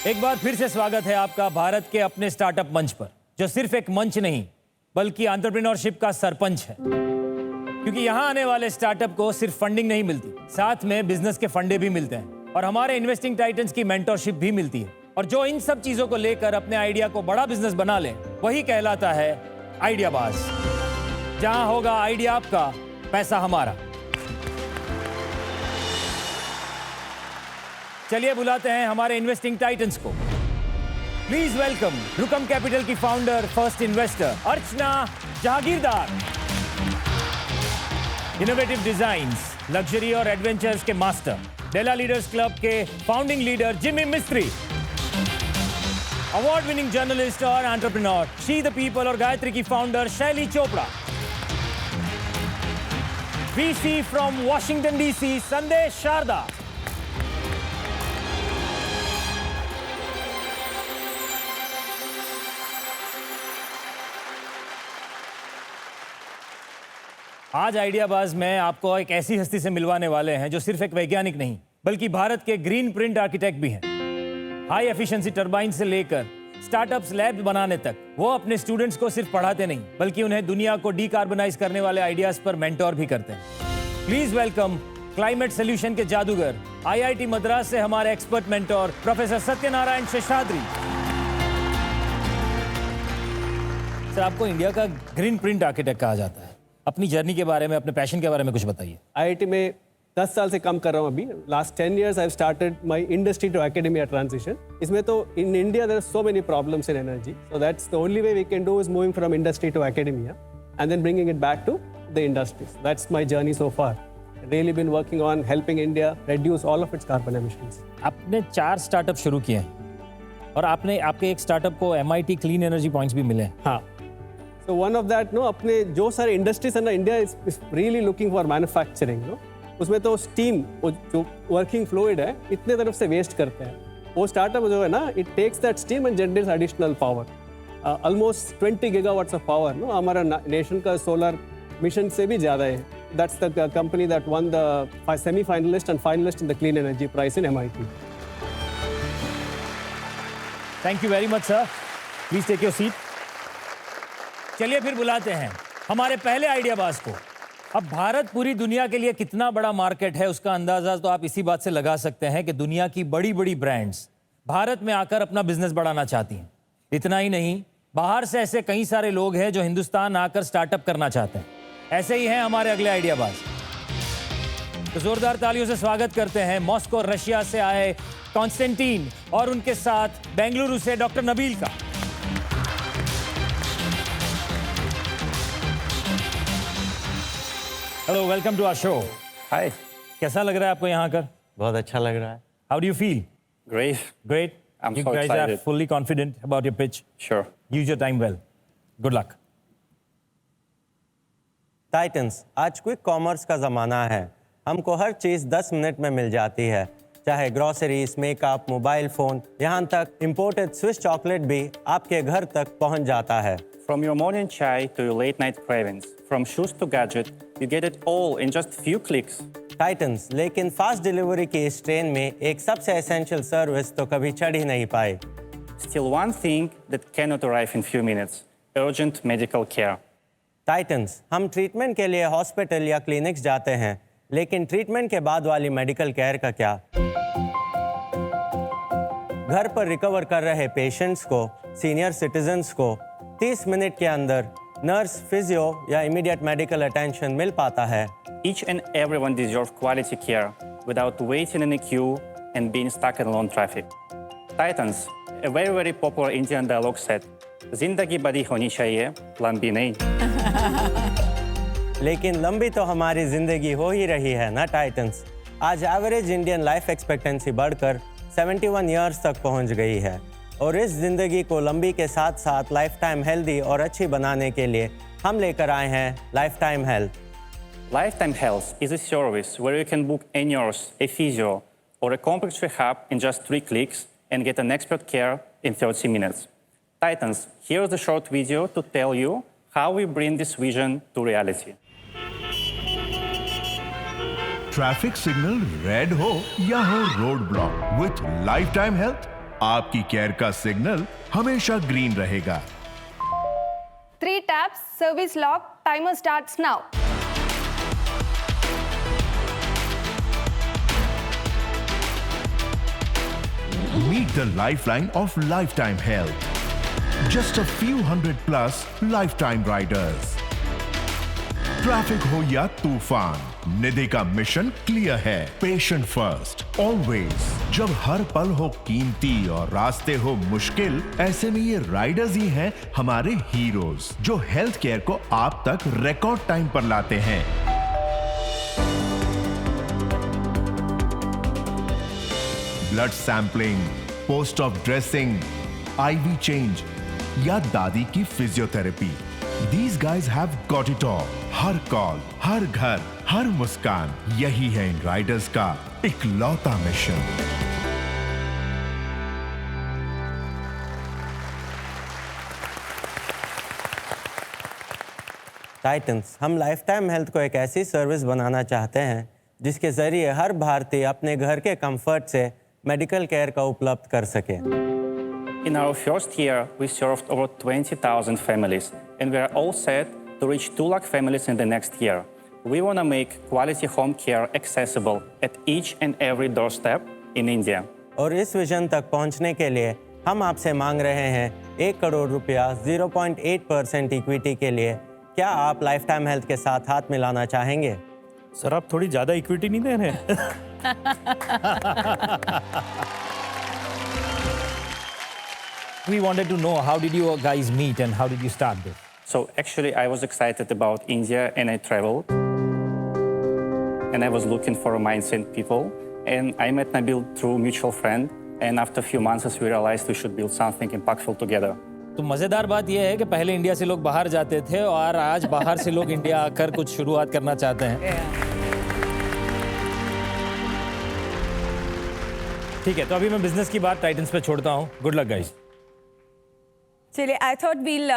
एक बार फिर से स्वागत है आपका भारत के अपने स्टार्टअप मंच पर, जो सिर्फ एक मंच नहीं बल्कि एंटरप्रेन्योरशिप का सरपंच है। क्योंकि यहाँ आने वाले स्टार्टअप को सिर्फ फंडिंग नहीं मिलती, साथ में बिजनेस के फंडे भी मिलते हैं और हमारे इन्वेस्टिंग टाइटन्स की मेंटरशिप भी मिलती है। और जो इन सब चीजों को लेकर अपने आइडिया को बड़ा बिजनेस बना ले, वही कहलाता है आइडियाबाज। जहां होगा आइडिया आपका, पैसा हमारा। चलिए बुलाते हैं हमारे इन्वेस्टिंग टाइटन्स को। प्लीज वेलकम रुकम कैपिटल की फाउंडर, फर्स्ट इन्वेस्टर अर्चना जहागीरदार, इनोवेटिव डिजाइन्स, लग्जरी और एडवेंचर्स के मास्टर, डेला लीडर्स क्लब के फाउंडिंग लीडर जिमी मिस्त्री, अवार्ड विनिंग जर्नलिस्ट और एंटरप्रेन्योर शी द पीपल और गायत्री की फाउंडर शैली Chopra, VC from Washington DC संदेश शारदा, आज आइडियाबाज में आपको एक ऐसी हस्ती से मिलवाने वाले हैं जो सिर्फ एक वैज्ञानिक नहीं बल्कि भारत के ग्रीन प्रिंट आर्किटेक्ट भी हैं। हाई एफिशिएंसी टरबाइन से लेकर स्टार्टअप्स लैब बनाने तक वो अपने स्टूडेंट्स को सिर्फ पढ़ाते नहीं बल्कि उन्हें दुनिया को डीकार्बनाइज करने वाले आइडियाज पर मेंटोर भी करते हैं। प्लीज वेलकम क्लाइमेट सोल्यूशन के जादूगर, आईआईटी मद्रास से हमारे expert mentor professor Satyanarayan Seshadri. Sir, आपको इंडिया का ग्रीन प्रिंट आर्किटेक्ट कहा जाता है। अपनी जर्नी के बारे में, अपने पैशन के बारे में कुछ बताइए। आईआईटी में 10 साल से काम कर रहा हूँ अभी। Last 10 years I have started my industry to academia transition. इसमें तो in India there are so many problems in energy, so that's the only way we can do is moving from industry to academia and then bringing it back to the industries. That's my journey so far. Really been working on helping India reduce all of its carbon emissions. आपने 4 startup शुरू किए हैं और आपके एक startup को MIT clean energy points भी मिले। हाँ, so one of that, no, अपने जो सारे इंडस्ट्रीज है ना, India is really looking for manufacturing, no, उसमें तो स्टीम जो वर्किंग फ्लूइड है इतने तरफ से वेस्ट करते हैं। वो स्टार्टअप जो है ना, it takes that steam and generates additional power, almost 20 gigawatts of power. No, हमारा नेशन का सोलर मिशन से भी ज़्यादा है। That's the company that won the semifinalist and finalist in the clean energy prize in MIT। Thank you very much sir. Please take your seat. चलिए फिर बुलाते हैं हमारे पहले आइडियाबाज को। अब भारत पूरी दुनिया के लिए कितना बड़ा मार्केट है, उसका अंदाजा तो आप इसी बात से लगा सकते हैं कि दुनिया की बड़ी बड़ी ब्रांड्स भारत में आकर अपना बिजनेस बढ़ाना चाहती हैं। इतना ही नहीं, बाहर से ऐसे कई सारे लोग हैं जो हिंदुस्तान आकर स्टार्टअप करना चाहते हैं। ऐसे ही हैं हमारे अगले आइडियाबाज। तो जोरदार तालियों से स्वागत करते हैं मॉस्को रशिया से आए कॉन्स्टेंटीन और उनके साथ बेंगलुरु से डॉक्टर नबील का। Hello, welcome to our show. Hi, कैसा लग रहा है आपको यहाँ आकर? बहुत अच्छा लग रहा है। How do you feel? Great. Great. I'm You so guys are excited. fully confident about your pitch. Sure. Use your time well. Good luck. Titans, आज क्विक कॉमर्स का ज़माना है। हमको हर चीज़ 10 मिनट में मिल जाती है, चाहे ग्रोसरीज, मेकअप, मोबाइल फ़ोन, यहाँ तक इम्पोर्टेड स्विस चॉकलेट भी आपके घर तक पहुँच जाता है। From your morning chai to your late night cravings, from shoes to gadget, you get it all in just few clicks. Titans, लेकिन फास्ट डिलीवरी की इस ट्रेन में एक सबसे एसेंशियल सर्विस तो कभी चढ़ ही नहीं पाए। Still one thing that cannot arrive in few minutes, urgent medical care. Titans, हम ट्रीटमेंट के लिए हॉस्पिटल या क्लिनिक्स जाते हैं, लेकिन ट्रीटमेंट के बाद वाली मेडिकल केयर का क्या? घर पर रिकवर कर रहे पेशेंट्स को, सीनियर सिटीजन्स को 30 मिनट के अंदर नर्स, फिजियो या इमीडिएट मेडिकल अटेंशन मिल पाता है। Each and everyone deserves quality care without waiting in a queue and being stuck in long traffic. Titans, a very popular Indian dialogue said, जिंदगी बड़ी होनी चाहिए, लंबी नहीं। लेकिन लंबी तो हमारी जिंदगी हो ही रही है ना टाइटन्स। आज एवरेज इंडियन लाइफ एक्सपेक्टेंसी बढ़कर 71 ईयर्स तक पहुंच गई है और इस जिंदगी को लंबी के साथ साथ लाइफ टाइम हेल्दी और अच्छी बनाने के लिए हम लेकर आए हैं life time health. Lifetime Health is a service where you can book a nurse, a physio, or a complex rehab in just 3 clicks and get an expert care in 30 minutes. Titans, here's a short video to tell you how we bring this vision to reality. Traffic signal red हो या हो road block, with life time health आपकी care का signal हमेशा green रहेगा। 3 taps, service lock, timer starts now. Meet the lifeline of Lifetime Health. Just a few hundred plus Lifetime riders. Traffic हो या तूफान, निधि का मिशन क्लियर है, patient first always. जब हर पल हो कीमती और रास्ते हो मुश्किल, ऐसे में ये राइडर्स ही हैं हमारे हीरोज, जो हेल्थ केयर को आप तक रिकॉर्ड टाइम पर लाते हैं। Blood sampling, post of dressing, IV change या दादी की physiotherapy, These guys have got it all. हर कॉल, हर घर, हर मुस्कान, यही है इन राइडर्स का इकलौता मिशन। टाइटन्स, हम लाइफ टाइम हेल्थ को एक ऐसी सर्विस बनाना चाहते हैं जिसके जरिए हर भारतीय अपने घर के कंफर्ट से मेडिकल केयर का उपलब्ध कर सके। In our first year, we served over 20,000 families, and we are all set to reach 2 lakh families in the next year. We want to make quality home care accessible at each and every doorstep in India. और इस vision तक पहुंचने के लिए हम आपसे मांग रहे हैं 1 करोड़ रुपया 0.8% इक्विटी के लिए। क्या आप लाइफ टाइम हेल्थ के साथ हाथ मिलाना चाहेंगे? सर, आप थोड़ी ज्यादा इक्विटी नहीं दे रहे हैं? We wanted to know, how did you guys meet and how did you start this? So actually, I was excited about India and I traveled. And I was looking for mindset people. And I met Nabil through a mutual friend. And after a few months, we realized we should build something impactful together. तो मजेदार बात यह है कि पहले India से लोग बाहर जाते थे और आज बाहर से लोग इंडिया आकर कुछ शुरुआत करना चाहते हैं। ठीक है, तो अभी मैं बिजनेस की बात टाइटन्स पे छोड़ता हूँ। Good luck guys. चलिए, I thought we'll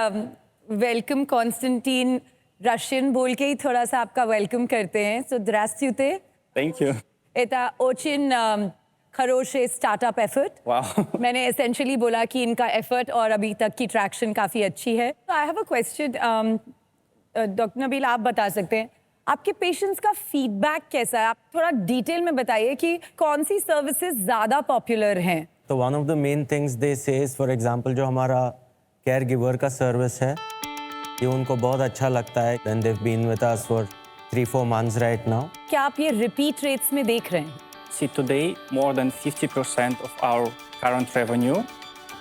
welcome Constantine. Russian बोल के ही थोड़ा सा आपका वेलकम करते हैं। So здравствуйте. Thank you. Это очень хороший startup effort. Wow. मैंने एसेंशियली बोला कि इनका एफर्ट और अभी तक की ट्रैक्शन काफ़ी अच्छी है। I have a question, doctor Nabeel, आप बता सकते हैं आपके पेशेंट्स का फीडबैक कैसा है? आप थोड़ा डिटेल में बताइए कि कौन सी सर्विसेज ज़्यादा पॉपुलर हैं। तो one of the main things they से इज, फॉर एग्जांपल, जो हमारा केयर गिवर का सर्विस है, ये उनको बहुत अच्छा लगता है। Then they have been with us for 3-4 months right now. क्या आप ये रिपीट रेट्स में देख रहे हैं? See, today, more than 50% of our current revenue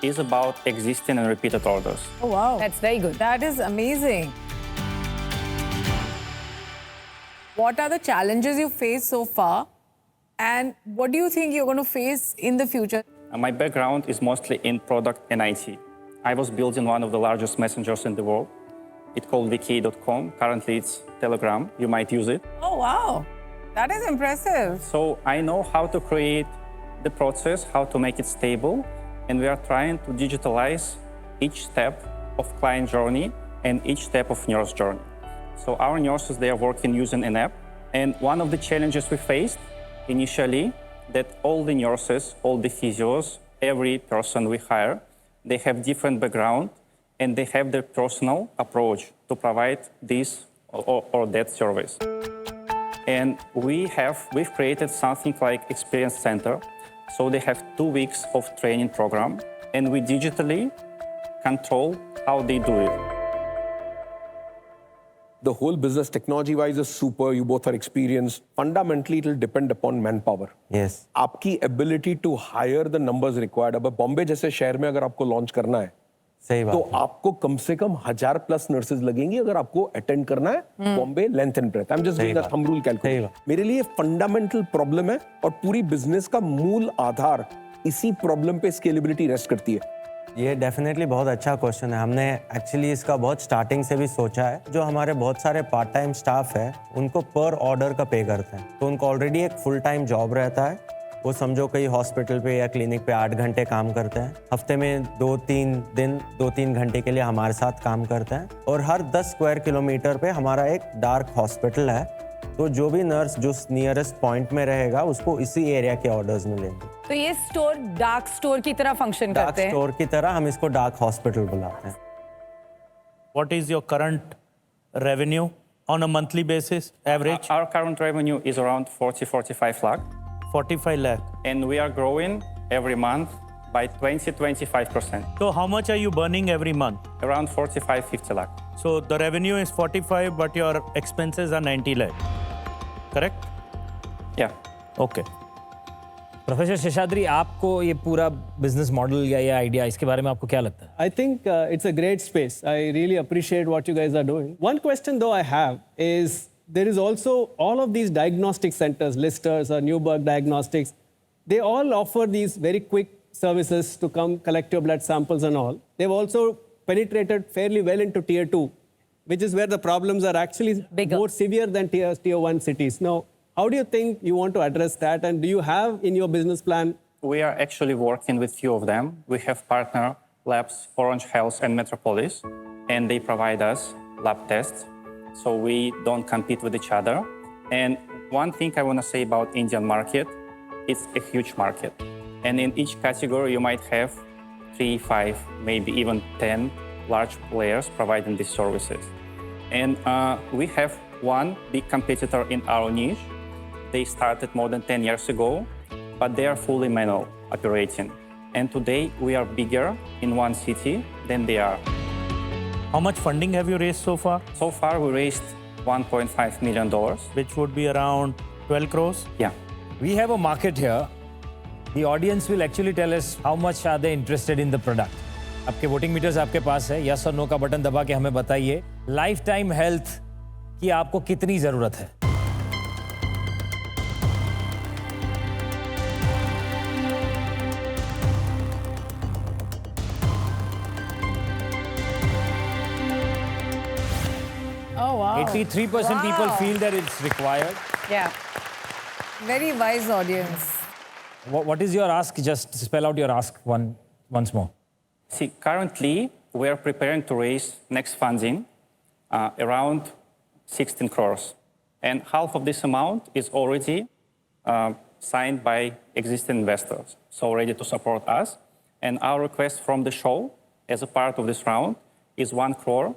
is about existing and repeated orders. Oh wow, that's very good. That is amazing. What are the challenges you faced so far, and what do you think you're going to face in the future? My background is mostly in product and IT. I was building one of the largest messengers in the world. It's called VK.com. Currently, it's Telegram. You might use it. Oh wow, that is impressive. So I know how to create the process, how to make it stable, and we are trying to digitalize each step of client journey and each step of nurse journey. So our nurses, they are working using an app, and one of the challenges we faced initially, that all the nurses, all the physios, every person we hire, they have different background and they have their personal approach to provide this or that service. And we've created something like Experience Center. So they have 2 weeks of training program, and we digitally control how they do it. The whole business technology-wise is super. You both are experienced. Fundamentally, it will depend upon manpower. Yes. आपकी ability to hire the numbers required. अब बॉम्बे जैसे शहर में अगर आपको launch करना है, सही बात तो है। आपको कम से कम 1000+ नर्सेज लगेंगी अगर आपको अटेंड करना है Bombay length and breadth. I am just doing a thumb rule calculate. मेरे लिए फंडामेंटल प्रॉब्लम है और पूरी बिजनेस का मूल आधार इसी प्रॉब्लम पे स्केलेबिलिटी रेस्ट करती है। ये डेफिनेटली बहुत अच्छा क्वेश्चन है। हमने एक्चुअली इसका बहुत स्टार्टिंग से भी सोचा है। जो हमारे बहुत सारे पार्ट टाइम स्टाफ है, उनको पर ऑर्डर का पे करते हैं, तो उनको ऑलरेडी एक फुल टाइम जॉब रहता है। वो समझो कहीं हॉस्पिटल पे या क्लिनिक पे 8 घंटे काम करते हैं, हफ्ते में 2-3 दिन 2-3 घंटे के लिए हमारे साथ काम करते हैं, और हर 10 स्क्वायर किलोमीटर पे हमारा एक डार्क हॉस्पिटल है। तो जो भी नर्स जो नियरेस्ट पॉइंट में रहेगा उसको इसी एरिया के ऑर्डर्स मिलेंगे। तो ये स्टोर डार्क स्टोर की तरह फंक्शन डार्क करते हैं। स्टोर की तरह हम इसको डार्क हॉस्पिटल बुलाते हैं। What is your current revenue on a monthly basis, average? Our current revenue is around 45 lakh, 45 lakh. and we are growing every month by 20-25%, So how much are you burning every month? around 45-50 lakh. So the revenue is 45, but your expenses are 90 lakh. Correct? Yeah. Okay. Professor Seshadri, आपको ये पूरा business model या ये idea, इसके बारे में आपको क्या लगता है? I think it's a great space. I really appreciate what you guys are doing. One question though I have is there is also all of these diagnostic centers, Listers or Newburgh Diagnostics, they all offer these very quick services to come collect your blood samples and all. They've also penetrated fairly well into tier 2, which is where the problems are actually Bigger. more severe than tier 1 cities. Now, how do you think you want to address that? And do you have in your business plan? We are actually working with few of them. We have partner labs, Orange Health and Metropolis, and they provide us lab tests, so we don't compete with each other. And one thing I want to say about Indian market, it's a huge market. And in each category, you might have 3, 5, maybe even 10 large players providing these services. And we have one big competitor in our niche. They started more than 10 years ago, but they are fully manual operating. And today we are bigger in one city than they are. How much funding have you raised so far? So far we raised $1.5 million. Which would be around 12 crores? Yeah. We have a market here. The audience will actually tell us how much are they interested in the product. आपके voting metres आपके पास है, yes और no का button दबा के हमें बताइए life time health की आपको कितनी जरूरत है। Oh, wow. 83% people feel that it's required. Yeah. Very wise audience. What is your ask? Just spell out your ask once more. See, currently we are preparing to raise next funding around 16 crores. And half of this amount is already signed by existing investors, so ready to support us. And our request from the show as a part of this round is 1 crore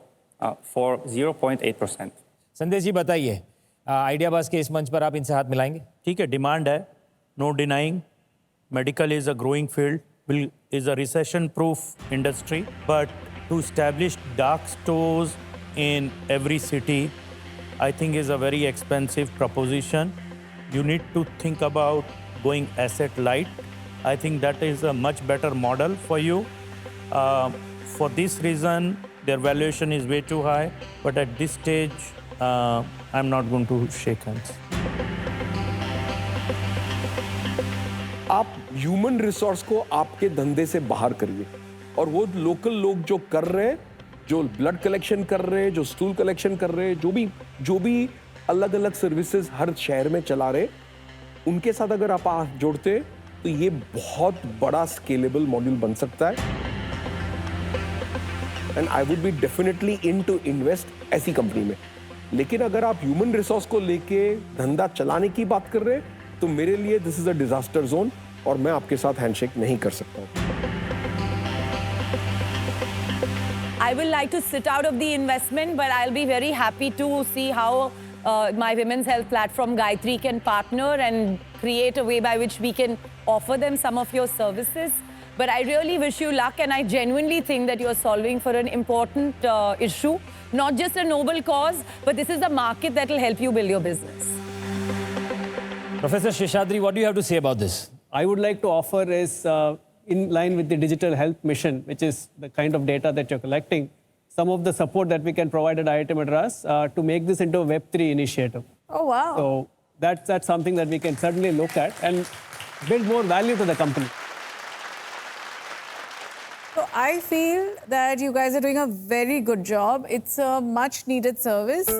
for 0.8%. संदेश जी बताइए, आइडियाबाज के इस मंच पर आप इनसे हाथ मिलाएंगे? ठीक है, डिमांड है, no denying. Medical is a growing field, is a recession-proof industry, but to establish dark stores in every city, I think is a very expensive proposition. You need to think about going asset light. I think that is a much better model for you. For this reason, their valuation is way too high, but at this stage, I'm not going to shake hands. आप human resource को आपके धंधे से बाहर करिए और वो local लोग जो कर रहे हैं, जो ब्लड कलेक्शन कर रहे हैं, जो स्टूल कलेक्शन कर रहे हैं, जो भी अलग अलग सर्विसेज हर शहर में चला रहे, उनके साथ अगर आप हाथ जोड़ते तो ये बहुत बड़ा स्केलेबल मॉड्यूल बन सकता है. And I would be definitely in to invest ऐसी कंपनी में. लेकिन अगर आप ह्यूमन रिसोर्स को लेके धंधा चलाने की बात कर रहे हैं तो मेरे लिए this is a disaster zone और मैं आपके साथ हैंडशेक नहीं कर सकता हूं. I will like to sit out of the investment, but I'll be very happy to see how my women's health platform Gayatri can partner and create a way by which we can offer them some of your services. But I really wish you luck, and I genuinely think that you're solving for an important issue, not just a noble cause, but this is a market that will help you build your business. Professor Sheshadri, what do you have to say about this? I would like to offer is in line with the digital health mission, which is the kind of data that you're collecting, some of the support that we can provide at IIT Madras to make this into a Web3 initiative. Oh, wow. So that's something that we can certainly look at and build more value to the company. So I feel that you guys are doing a very good job. It's a much needed service.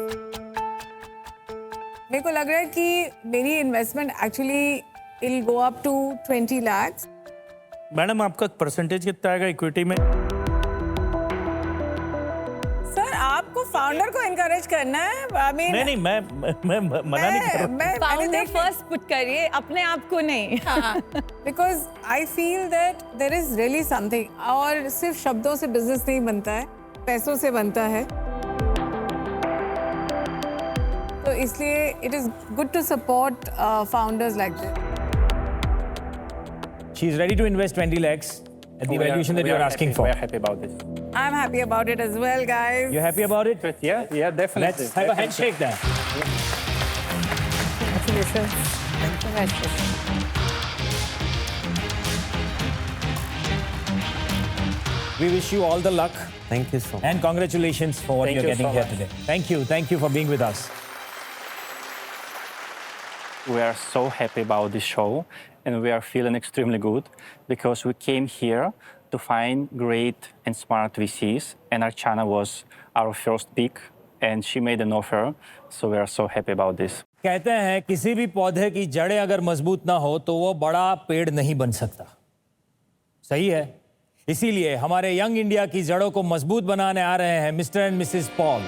मेरे को लग रहा है कि मेरी investment actually I'll go up to 20 lakhs. Madam, आपका percentage कितना आएगा इक्विटी में? सर आपको फाउंडर को encourage करना है. I mean, नहीं मैं मना नहीं कर रहा. फाउंडर फर्स्ट पुट करिए, अपने आप को नहीं. Because I feel that there is really something. और सिर्फ शब्दों से बिजनेस नहीं बनता है, पैसों से बनता है. तो इसलिए it is good to support founders like that. She is ready to invest 20 lakhs at the valuation that you are asking for. We are happy about this. I'm happy about it as well, guys. You happy about it? Yeah, definitely. Let's have a handshake then. Congratulations. Congratulations. We wish you all the luck Thank you so much. and congratulations for what Thank you're you getting so here much. today. Thank you for being with us. We are so happy about this show and we are feeling extremely good because we came here to find great and smart VCs and Archana was our first pick and she made an offer. So we are so happy about this. कहते हैं किसी भी पौधे की जड़ें अगर मजबूत ना हो तो वो बड़ा पेड़ नहीं बन सकता. सही है. इसीलिए हमारे यंग इंडिया की जड़ों को मजबूत बनाने आ रहे हैं मिस्टर एंड मिसेस पॉल.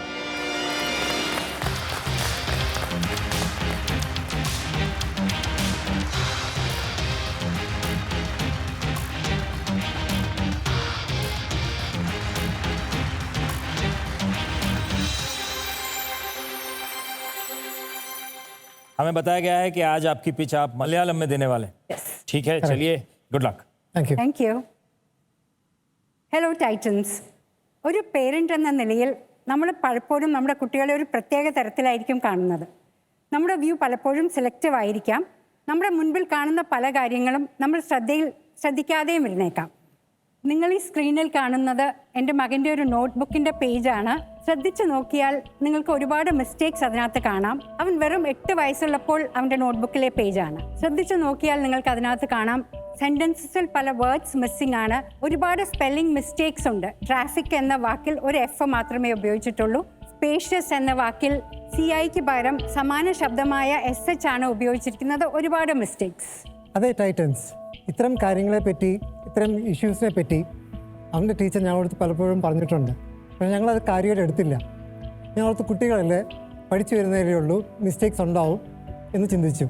हमें बताया गया है कि आज आपकी पिच आप मलयालम में देने वाले हैं. ठीक है, चलिए, good luck. Thank you. Hello Titans. ഒരു പേരൻ്റ് എന്ന നിലയിൽ നമ്മൾ പലപ്പോഴും നമ്മുടെ കുട്ടികളെ ഒരു പ്രത്യേക തരത്തിലായിരിക്കും കാണുന്നത്. നമ്മുടെ വ്യൂ പലപ്പോഴും സെലക്റ്റീവ് ആയിരിക്കാം. നമ്മുടെ മുൻപിൽ കാണുന്ന പല കാര്യങ്ങളും നമ്മൾ ശ്രദ്ധിക്കാതെയും ഇരുന്നേക്കാം. നിങ്ങൾ ഈ സ്ക്രീനിൽ കാണുന്നത് എൻ്റെ മകൻ്റെ ഒരു നോട്ട്ബുക്കിൻ്റെ പേജാണ്. ശ്രദ്ധിച്ചു നോക്കിയാൽ നിങ്ങൾക്ക് ഒരുപാട് മിസ്റ്റേക്സ് അതിനകത്ത് കാണാം. അവൻ വെറും 8 വയസ്സുള്ളപ്പോൾ അവൻ്റെ നോട്ട്ബുക്കിലെ പേജാണ്. ശ്രദ്ധിച്ചു നോക്കിയാൽ നിങ്ങൾക്ക് അതിനകത്ത് കാണാം സെൻറ്റൻസസിൽ പല വേർഡ്സ് മിസ്സിംഗ് ആണ്. ഒരുപാട് സ്പെല്ലിംഗ് മിസ്റ്റേക്സ് ഉണ്ട്. ട്രാഫിക് എന്ന വാക്കിൽ ഒരു എഫ് മാത്രമേ ഉപയോഗിച്ചിട്ടുള്ളൂ. സ്പേഷ്യസ് എന്ന വാക്കിൽ CIക്ക് പകരം സമാന ശബ്ദമായ SH ആണ് ഉപയോഗിച്ചിരിക്കുന്നത്. ഒരുപാട് മിസ്റ്റേക്സ്. അതെ ടൈറ്റൻസ്, ഇത്തരം കാര്യങ്ങളെ പറ്റി, ഇത്തരം ഇഷ്യൂസിനെ പറ്റി അവൻ്റെ ടീച്ചർ ഞങ്ങളടുത്ത് പലപ്പോഴും പറഞ്ഞിട്ടുണ്ട്. പക്ഷേ ഞങ്ങളത് കാര്യമായിട്ട് എടുത്തില്ല. ഞങ്ങളടുത്ത് കുട്ടികളല്ലേ, പഠിച്ചു വരുന്നതേ ഉള്ളൂ, മിസ്റ്റേക്സ് ഉണ്ടാവും എന്ന് ചിന്തിച്ചു.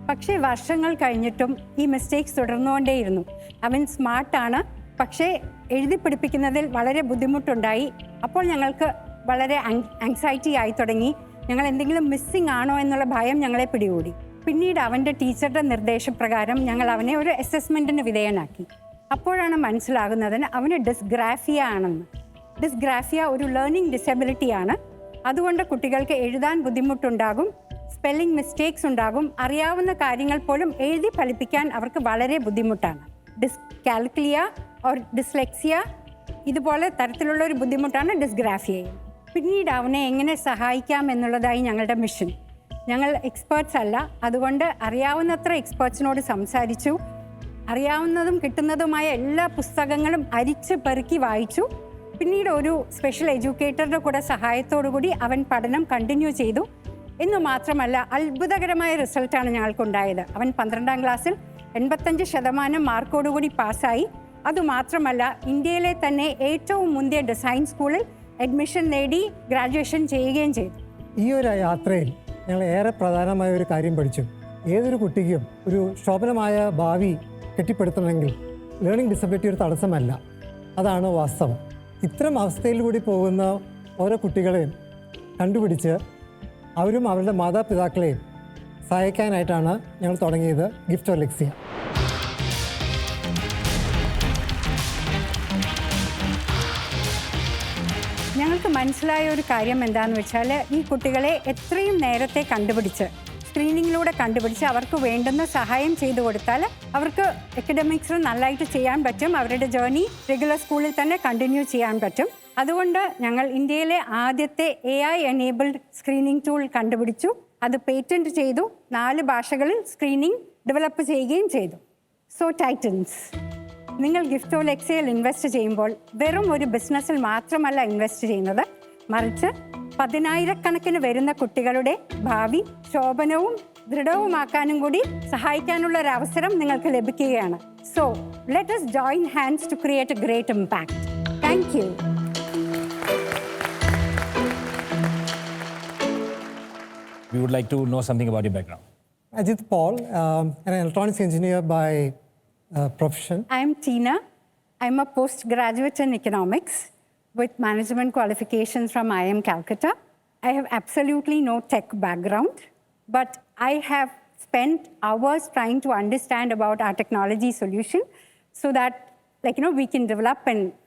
പക്ഷേ വർഷങ്ങൾ കഴിഞ്ഞിട്ടും ഈ മിസ്റ്റേക്സ് തുടർന്നുകൊണ്ടേയിരുന്നു. അവൻ സ്മാർട്ടാണ്, പക്ഷേ എഴുതി പിടിപ്പിക്കുന്നതിൽ വളരെ ബുദ്ധിമുട്ടുണ്ടായി. അപ്പോൾ ഞങ്ങൾക്ക് വളരെ ആങ്സൈറ്റി ആയി തുടങ്ങി. ഞങ്ങൾ എന്തെങ്കിലും മിസ്സിംഗ് ആണോ എന്നുള്ള ഭയം ഞങ്ങളെ പിടികൂടി. പിന്നീട് അവൻ്റെ ടീച്ചറുടെ നിർദ്ദേശപ്രകാരം ഞങ്ങൾ അവനെ ഒരു അസസ്മെൻറ്റിന് വിധേയനാക്കി. അപ്പോഴാണ് മനസ്സിലാകുന്നതിന് അവന് ഡിസ്ഗ്രാഫിയ ആണെന്ന്. ഡിസ്ഗ്രാഫിയ ഒരു ലേണിംഗ് ഡിസബിലിറ്റിയാണ്. അതുകൊണ്ട് കുട്ടികൾക്ക് എഴുതാൻ ബുദ്ധിമുട്ടുണ്ടാകും, സ്പെല്ലിംഗ് മിസ്റ്റേക്സ് ഉണ്ടാകും, അറിയാവുന്ന കാര്യങ്ങൾ പോലും എഴുതി ഫലിപ്പിക്കാൻ അവർക്ക് വളരെ ബുദ്ധിമുട്ടാണ്. ഡിസ്കാൽക്കുലിയ ഓർ ഡിസ്ലെക്സിയ ഇതുപോലെ തരത്തിലുള്ള ഒരു ബുദ്ധിമുട്ടാണ് ഡിസ്ഗ്രാഫിയയിൽ. പിന്നീട് അവനെ എങ്ങനെ സഹായിക്കാം എന്നുള്ളതായി ഞങ്ങളുടെ മിഷൻ. ഞങ്ങൾ എക്സ്പേർട്സ് അല്ല, അതുകൊണ്ട് അറിയാവുന്നത്ര എക്സ്പേർട്സിനോട് സംസാരിച്ചു. അറിയാവുന്നതും കിട്ടുന്നതുമായ എല്ലാ പുസ്തകങ്ങളും അരിച്ച് പെറുക്കി വായിച്ചു. പിന്നീട് ഒരു സ്പെഷ്യൽ എഡ്യൂക്കേറ്ററുടെ കൂടെ സഹായത്തോടു കൂടി അവൻ പഠനം കണ്ടിന്യൂ ചെയ്തു. എന്നു മാത്രമല്ല, അത്ഭുതകരമായ റിസൾട്ടാണ് ഞങ്ങൾക്കുണ്ടായത്. അവൻ 12ാം ക്ലാസ്സിൽ 85% മാർക്കോടുകൂടി പാസ്സായി. അതുമാത്രമല്ല, ഇന്ത്യയിലെ തന്നെ ഏറ്റവും മുന്തിയ ഡിസൈൻ സ്കൂളിൽ അഡ്മിഷൻ നേടി ഗ്രാജുവേഷൻ ചെയ്യുകയും ചെയ്തു. ഈ ഒരു യാത്രയിൽ ഞങ്ങൾ ഏറെ പ്രധാനമായ ഒരു കാര്യം പഠിച്ചു. ഏതൊരു കുട്ടിക്കും ഒരു ശോഭനമായ ഭാവി കെട്ടിപ്പടുത്തണമെങ്കിൽ ലേണിംഗ് ഡിസബിലിറ്റി ഒരു തടസ്സമല്ല. അതാണ് വാസ്തവം. ഇത്തരം അവസ്ഥയിലൂടെ പോകുന്ന ഓരോ കുട്ടികളെയും കണ്ടുപിടിച്ച് അവരും അവരുടെ മാതാപിതാക്കളെയും സഹായിക്കാനായിട്ടാണ് ഞങ്ങൾ തുടങ്ങിയത് ഗിഫ്റ്റ് ഓർ ലെക്സിയ. ഞങ്ങൾക്ക് മനസ്സിലായ ഒരു കാര്യം എന്താണെന്ന് വെച്ചാൽ, ഈ കുട്ടികളെ എത്രയും നേരത്തെ കണ്ടുപിടിച്ച് സ്ക്രീനിങ്ങിലൂടെ കണ്ടുപിടിച്ച് അവർക്ക് വേണ്ടുന്ന സഹായം ചെയ്തു കൊടുത്താൽ അവർക്ക് എക്കഡമിക്സിൽ നല്ലതായിട്ട് ചെയ്യാൻ പറ്റും. അവരുടെ ജേർണി റെഗുലർ സ്കൂളിൽ തന്നെ കണ്ടിന്യൂ ചെയ്യാൻ പറ്റും. അതുകൊണ്ട് ഞങ്ങൾ ഇന്ത്യയിലെ ആദ്യത്തെ AI എനേബിൾഡ് സ്ക്രീനിങ് ടൂൾ കണ്ടുപിടിച്ചു. അത് പേറ്റന്റ് ചെയ്തു. 4 ഭാഷകളിൽ സ്ക്രീനിങ് ഡെവലപ്പ് ചെയ്യുകയും ചെയ്തു. സോ ടൈറ്റൻസ്, നിങ്ങൾ ഗിഫ്റ്റ് ഓർ ലെക്സിയയിൽ ഇൻവെസ്റ്റ് ചെയ്യുമ്പോൾ വെറും ഒരു ബിസിനസ്സിൽ മാത്രമല്ല ഇൻവെസ്റ്റ് ചെയ്യുന്നത്, മറിച്ച് 10,000-കണക്കിന് വരുന്ന കുട്ടികളുടെ ഭാവി ശോഭനവും ദൃഢവുമാക്കാനും കൂടി സഹായിക്കാനുള്ള ഒരു അവസരം നിങ്ങൾക്ക് ലഭിക്കുകയാണ്. So let us join hands to create a great impact. Thank you. We would like to know something about your background. Ajit Paul, an electronics engineer by profession. I'm Tina. I'm a postgraduate in economics with management qualifications from IIM Calcutta. I have absolutely no tech background, but I have spent hours trying to understand about our technology solution so that, we can develop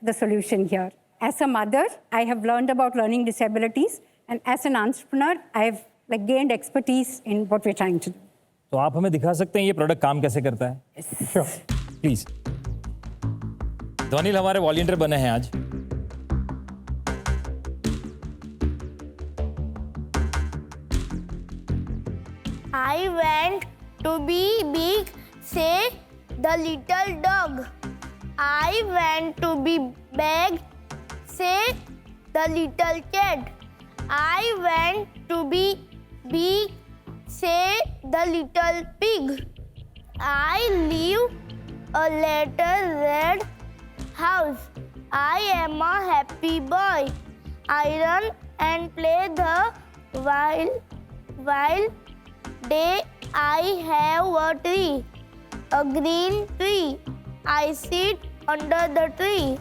the solution here. As a mother, I have learned about learning disabilities, and as an entrepreneur, I've gained expertise in what we're trying to do. तो आप हमें दिखा सकते हैं ये product काम कैसे करता है? Sure. प्लीज। ध्वनिल हमारे वॉलंटियर बने हैं आज। I went to be big, say the little dog. I went to be big, say the little cat. I went to be big, say the little pig. I live a little red house. I am a happy boy. I run and play the while day. I have a tree, a green tree. I sit under the tree.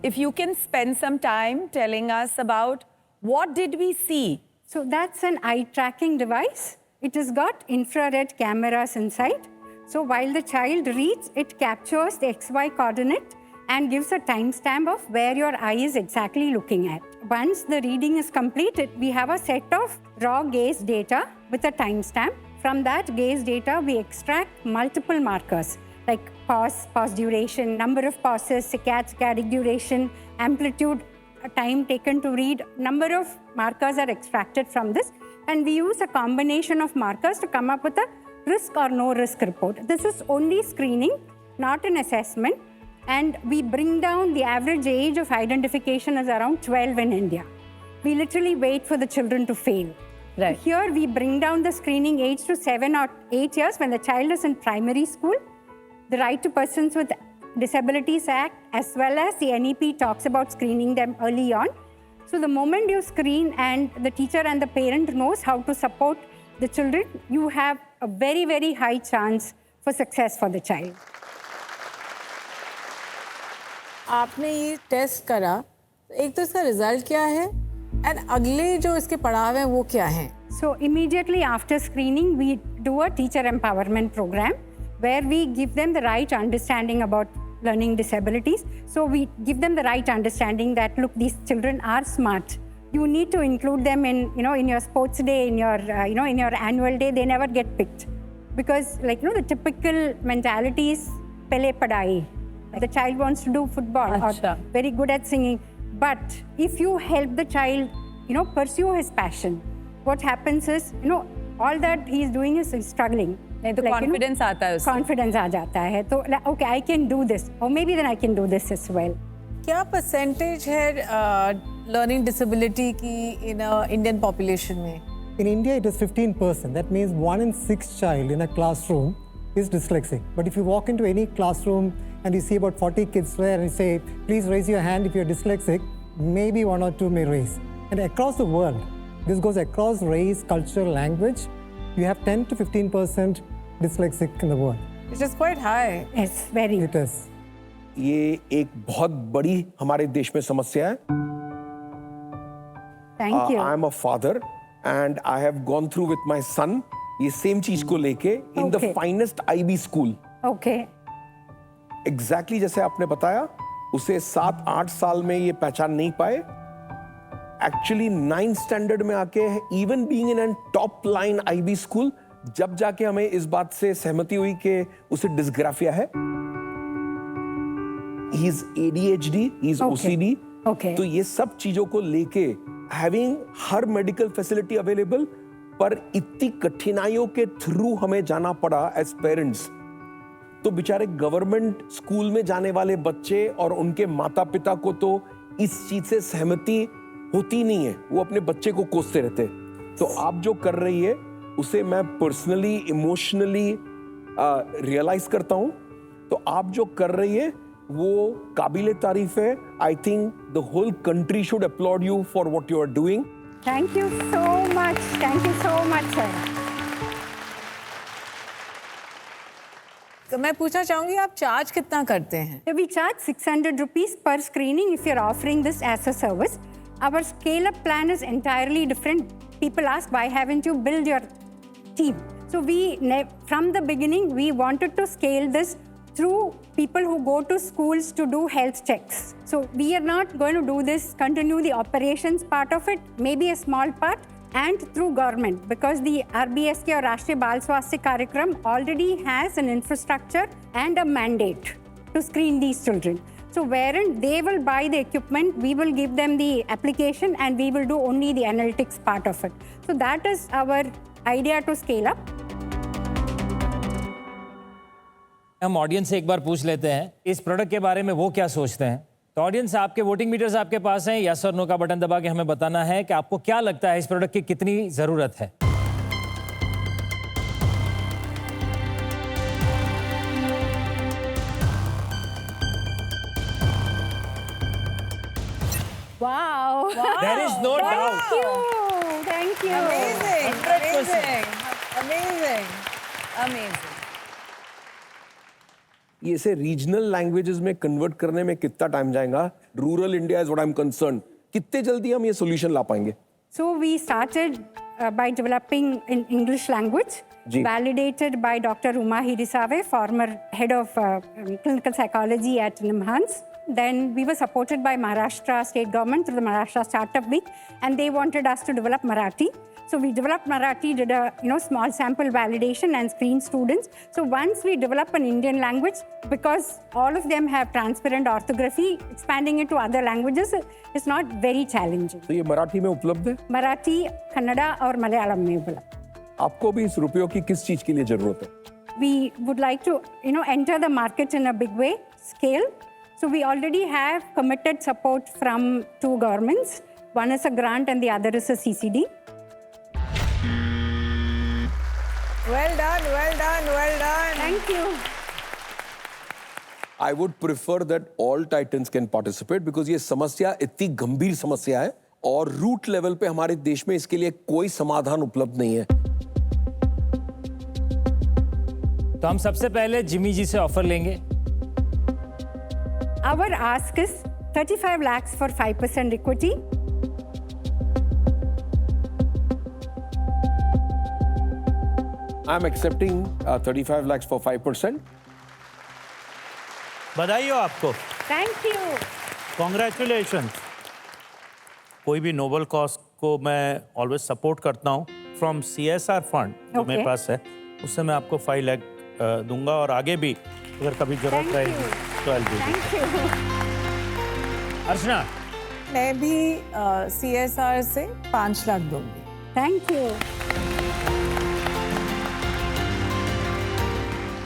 If you can spend some time telling us about what did we see? So that's an eye tracking device. It has got infrared cameras inside. So while the child reads, it captures the XY coordinate and gives a timestamp of where your eye is exactly looking at. Once the reading is completed, we have a set of raw gaze data with a timestamp. From that gaze data, we extract multiple markers like pause duration, number of pauses, saccadic duration, amplitude, time taken to read. Number of markers are extracted from this, and we use a combination of markers to come up with a risk or no risk report. This is only screening, not an assessment, and we bring down the average age of identification is around 12 in India. We literally wait for the children to fail. Right. Here we bring down the screening age to 7 or 8 years when the child is in primary school. The Right to Persons with Disabilities Act as well as the NEP talks about screening them early on. So the moment you screen and the teacher and the parent knows how to support the children, you have a very, very high chance for success for the child. आपने ये test करा, एक तो इसका result क्या है and अगले जो इसके पड़ाव हैं वो क्या हैं? So immediately after screening, we do a teacher empowerment program where we give them the right understanding about learning disabilities. So we give them the right understanding that, look, these children are smart. You need to include them in, in your sports day, in your, in your annual day. They never get picked because, the typical mentality is pele padai. The child wants to do football or very good at singing. But if you help the child, pursue his passion, what happens is, all that he is doing is struggling. नहीं तो confidence आता है उससे. Confidence आ जाता है. तो okay, I can do this, or maybe then I can do this as well. क्या percentage है learning disability की in Indian population में? In India, it is 15%. That means 1 in 6 child in a classroom is dyslexic. But if you walk into any classroom and you see about 40 kids there and you say, please raise your hand if you're dyslexic, maybe 1 or 2 may raise. And across the world, this goes across race, culture, language, you have 10 to 15% dyslexic in the world. Which is quite high. Yes, very. It is. ये एक बहुत बड़ी हमारे देश में समस्या है. Thank you. I am a father and I have gone through with my son ये same चीज को लेके in the finest IB school. Okay. Exactly जैसे आपने बताया, उसे 7-8 साल में ये पहचान नहीं पाए. Actually 9th standard में आके even being in a top line IB school, जब जाके हमें इस बात से सहमति हुई कि उसे डिस्ग्राफिया है. He's ADHD, he's OCD. Okay. तो ये सब चीजों को लेके having हर मेडिकल फैसिलिटी अवेलेबल, पर इतनी कठिनाइयों के थ्रू हमें जाना पड़ा एज पेरेंट्स. तो बेचारे गवर्नमेंट स्कूल में जाने वाले बच्चे और उनके माता पिता को तो इस चीज से सहमति होती नहीं है, वो अपने बच्चे को कोसते रहते. तो आप जो कर रही है उसे मैं पर्सनली इमोशनली रियलाइज करता हूं. तो आप जो कर रही है वो काबिले तारीफ है. I think the whole country should applaud you for what you are doing. Thank you so much. Thank you so much, sir. तो मैं पूछना चाहूंगी आप चार्ज कितना करते हैं? So we charge 600 rupees per screening if you're offering this as a service. Our scale-up plan is entirely different. People ask, why haven't you built your team? So from the beginning, we wanted to scale this through people who go to schools to do health checks. So we are not going to do this, continue the operations part of it, maybe a small part, and through government, because the RBSK or Rashtriya Bal Swasthya Karyakram already has an infrastructure and a mandate to screen these children. So wherein they will buy the equipment, we will give them the application and we will do only the analytics part of it. So that is our idea to scale up. हम audience से एक बार पूछ लेते हैं इस product के बारे में वो क्या सोचते हैं. तो ऑडियंस, आपके वोटिंग मीटर्स आपके पास हैं. यस और नो का बटन दबा के हमें बताना है कि आपको क्या लगता है इस प्रोडक्ट की कितनी जरूरत है. Wow. There is no doubt. Thank you. Thank you. Amazing. 100%. Amazing. Amazing. ये इसे रीजनल लैंग्वेजेस में कन्वर्ट करने में कितना टाइम जाएगा? Rural India is what I am concern. कितने जल्दी हम ये सॉल्यूशन ला पाएंगे? So we started by developing in English language, validated by Dr. Uma Hirisave, former head of clinical psychology at NIMHANS. Then we were supported by Maharashtra state government through the Maharashtra Startup Week, and they wanted us to develop Marathi. So we developed Marathi, did a small sample validation and screened students. So once we develop an Indian language, because all of them have transparent orthography, expanding it to other languages is not very challenging. तो ये मराठी में उपलब्ध है? मराठी, कन्नड़ा और मलयालम में उपलब्ध. आपको भी इस रुपयों की किस चीज के लिए जरूरत है? We would like to, enter the market in a big way, scale. So we already have committed support from two governments. One is a grant and the other is a CCD. Well done, well done, well done. Thank you. I would prefer that all Titans can participate because ये समस्या इतनी गंभीर समस्या है और root level पे हमारे देश में इसके लिए कोई समाधान उपलब्ध नहीं है. तो हम सबसे पहले जिमी जी से ऑफर लेंगे. Our ask is 35 lakhs for 5% equity. I'm accepting 35 lakhs for 5%. बधाई हो आपको. Thank you. Congratulations. कोई भी नोबल कॉज को मैं ऑलवेज सपोर्ट करता हूँ. फ्रॉम CSR फंड जो मेरे पास है उससे मैं आपको 5 लाख दूंगा और आगे भी अगर कभी जरूरत रहेगी तो I'll do it. अर्चना, मैं भी CSR से 5 लाख दूंगी. Thank you.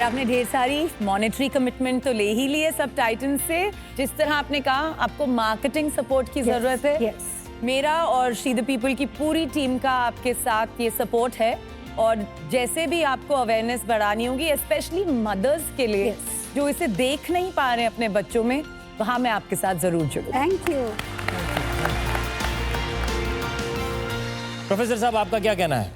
आपने ढेर सारी मॉनेटरी कमिटमेंट तो ले ही लिए सब टाइटन से. जिस तरह आपने कहा आपको मार्केटिंग सपोर्ट की जरूरत है. मेरा और शी द पीपल की पूरी टीम का आपके साथ ये सपोर्ट है और जैसे भी आपको अवेयरनेस बढ़ानी होगी स्पेशली मदर्स के लिए जो इसे देख नहीं पा रहे हैं अपने बच्चों में, वहां मैं आपके साथ जरूर जुड़ूं. Thank you. प्रोफेसर साहब, आपका क्या कहना है?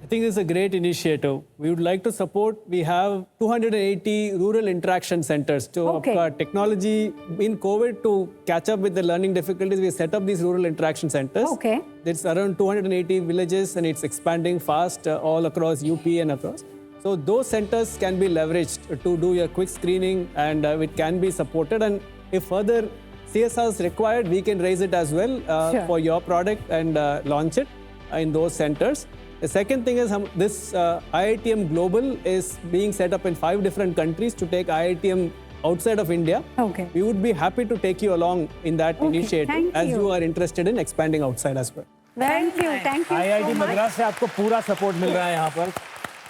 I think it's a great initiative. We would like to support. We have 280 rural interaction centers. So, technology in COVID to catch up with the learning difficulties, we set up these rural interaction centers. Okay. It's around 280 villages and it's expanding fast all across UP and across. So those centers can be leveraged to do your quick screening and it can be supported. And if further CSR is required, we can raise it as well for your product and launch it in those centers. The second thing is this IITM Global is being set up in 5 different countries to take IITM outside of India. Okay. We would be happy to take you along in that initiative as you are interested in expanding outside as well. Thank you. Thank you. IIT Madras से आपको पूरा support मिल रहा है यहाँ पर.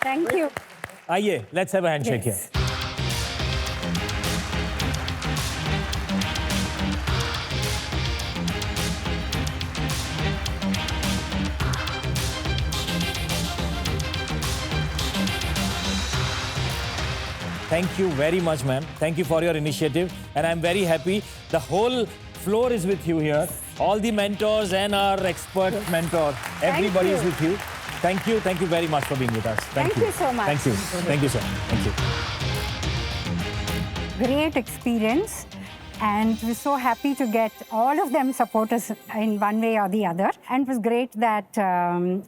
Thank you. आइए, let's have a handshake here. Thank you very much, ma'am. Thank you for your initiative, and I'm very happy. The whole floor is with you here. All the mentors and our expert mentor, everybody is with you. Thank you very much for being with us. Thank you so much. Thank you, sir. Thank you. Great experience, and we're so happy to get all of them support us in one way or the other. And it was great that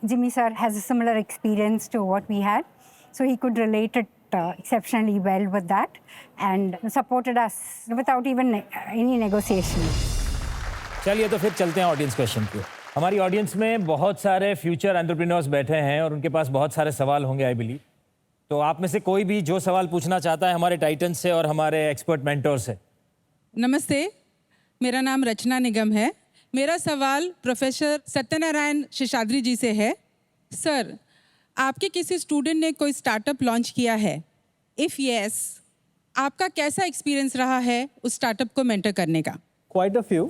Jimmy sir has a similar experience to what we had, so he could relate it exceptionally well with that and supported us without even any negotiation. चलिए तो फिर चलते हैं audience question पे। हमारी audience में बहुत सारे फ्यूचर एंटरप्रेन्योर्स बैठे हैं और उनके पास बहुत सारे सवाल होंगे आई बिलीव। तो आप में से कोई भी जो सवाल पूछना चाहता है हमारे टाइटन से और हमारे एक्सपर्ट मेंटोर से। नमस्ते, मेरा नाम रचना निगम है। मेरा सवाल प्रोफेसर सत्यनारायण शेषाद्री जी से है। सर, आपके किसी स्टूडेंट ने कोई स्टार्टअप लॉन्च किया है? इफ़ यस, आपका कैसा एक्सपीरियंस रहा है उस स्टार्टअप को मेंटर करने का? Quite a few.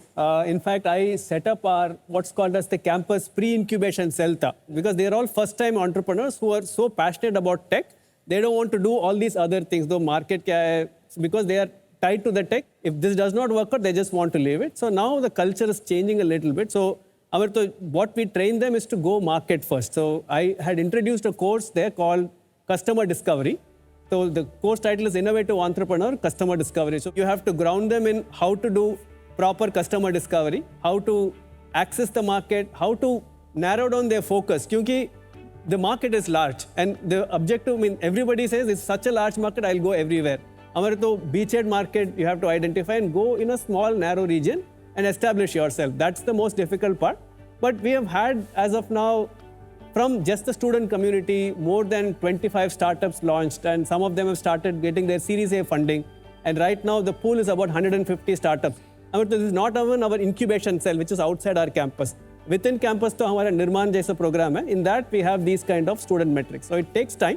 In fact, I set up our what's called as the campus pre-incubation cell because they are all first-time entrepreneurs who are so passionate about tech. They don't want to do all these other things, though market kya hai, because they are tied to the tech. If this does not work out, they just want to leave it. So now the culture is changing a little bit. So what we train them is to go market first. So I had introduced a course there called Customer Discovery. So the course title is Innovative Entrepreneur Customer Discovery. So you have to ground them in how to do proper customer discovery, how to access the market, how to narrow down their focus. Because the market is large and the objective, I mean, everybody says it's such a large market, I'll go everywhere. Amar to beachhead market, you have to identify and go in a small, narrow region and establish yourself. That's the most difficult part. But we have had, as of now, from just the student community, more than 25 startups launched, and some of them have started getting their Series A funding. And right now, the pool is about 150 startups. This is not even our incubation cell, which is outside our campus. Within campus, to our Nirman Jaisa program, in that we have these kind of student metrics. So it takes time.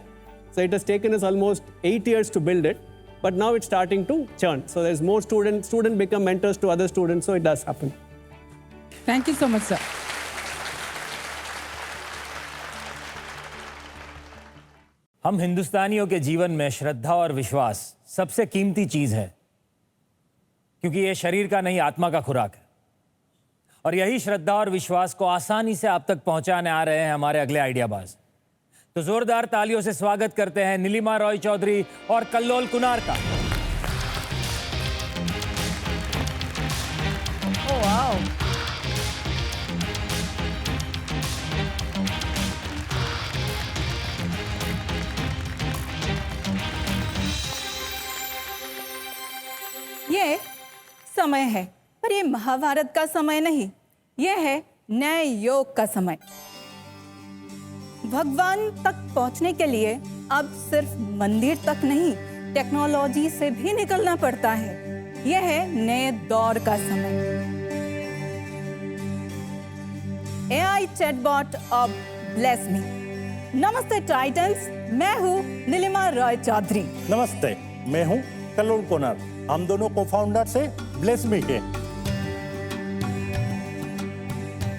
So it has taken us almost 8 years to build it, but now it's starting to churn. So there's more students become mentors to other students, so it does happen. Thank you so much, sir. हम हिंदुस्तानियों के जीवन में श्रद्धा और विश्वास सबसे कीमती चीज है, क्योंकि ये शरीर का नहीं आत्मा का खुराक है। और यही श्रद्धा और विश्वास को आसानी से आप तक पहुंचाने आ रहे हैं हमारे अगले आइडियाबाज। तो जोरदार तालियों से स्वागत करते हैं नीलिमा रॉय चौधरी और कल्लोल कुनार का। Oh, wow. ये समय है, पर ये महाभारत का समय नहीं, ये है नए योग का समय। भगवान तक पहुंचने के लिए अब सिर्फ मंदिर तक नहीं, टेक्नोलॉजी से भी निकलना पड़ता है। यह है नए दौर का समय। AI चैटबॉट अब ब्लेस मी। नमस्ते टाइटंस, मैं हूँ नीलिमा रॉय चौधरी। नमस्ते, मैं हूँ कल्लोल कुनार। हम दोनों को-फाउंडर से ब्लेस मी के।